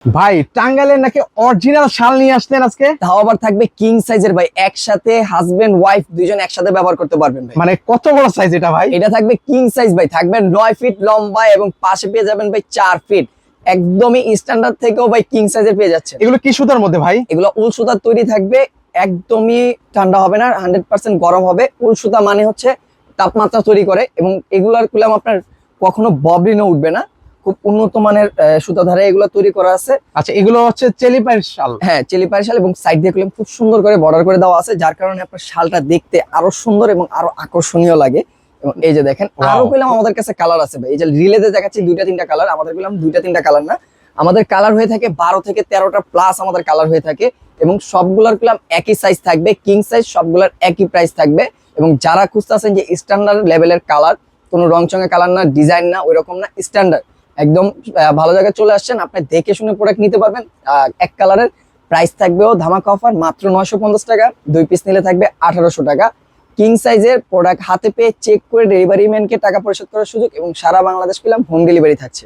ভাই টাঙ্গাইলের নাকি অরিজিনাল শাল নিয়ে আসলেন আজকে? তাও আবার থাকবে কিং সাইজের ভাই, একসাথে হাজবেন্ড ওয়াইফ দুইজন একসাথে ব্যবহার করতে পারবেন ভাই। মানে কত বড় সাইজ এটা ভাই? এটা থাকবে কিং সাইজ ভাই, থাকবে 9 ফিট লম্বা এবং পাশে পেয়ে যাবেন ভাই 4 ফিট। একদমই স্ট্যান্ডার্ড থেকেও ভাই কিং সাইজের পেয়ে যাচ্ছে। এগুলো কি সুতার মধ্যে ভাই? এগুলো উল সুতার তৈরি থাকবে, একদমই ঠান্ডা হবে না, 100% গরম হবে। উল সুতা মানে হচ্ছে তাপমাত্রা তৈরি করে, এবং এগুলার কুলাম আপনার কখনো ববলিনও উঠবে না। খুব উন্নত মানের সুতা ধারে এগুলো তৈরি করা আছে। আচ্ছা, এগুলো হচ্ছে চেলিপাইর শাল? হ্যাঁ, চেলিপারি শাল, এবং সাইড দিয়ে খুব সুন্দর করে বর্ডার করে দেওয়া আছে, যার কারণে আপনার শালটা দেখতে আরো সুন্দর এবং আরো আকর্ষণীয় লাগে। এবং এই যে দেখেন, আরো কইলাম আমাদের কাছে কালার আছে ভাই। এই যে রিলেতে দেখাচ্ছি 2-3টা কালার, আমাদের কইলাম 2-3টা কালার না, আমাদের কালার হয়ে থাকে 12 থেকে 13টা প্লাস আমাদের কালার হয়ে থাকে। এবং সবগুলার কইলাম একই সাইজ থাকবে, কিং সাইজ, সবগুলার একই প্রাইস থাকবে। এবং যারা খুঁজতেছেন যে স্ট্যান্ডার্ড লেভেলের কালার, কোনো রং চঙে কালার না, ডিজাইন না, ওইরকম না, স্ট্যান্ডার্ড একদম ভালো জায়গায় চলে আসছেন, আপনি দেখে শুনে প্রোডাক্ট নিতে পারবেন। এক কালারের প্রাইস থাকবেও ধামাকা অফার মাত্র 950 টাকা, 2 পিস নিলে থাকবে 1800 টাকা। কিং সাইজের প্রোডাক্ট হাতে পেয়ে চেক করে ডেলিভারি ম্যানকে টাকা পরিশোধ করার সুযোগ, এবং সারা বাংলাদেশ পেলাম হোম ডেলিভারি থাকছে।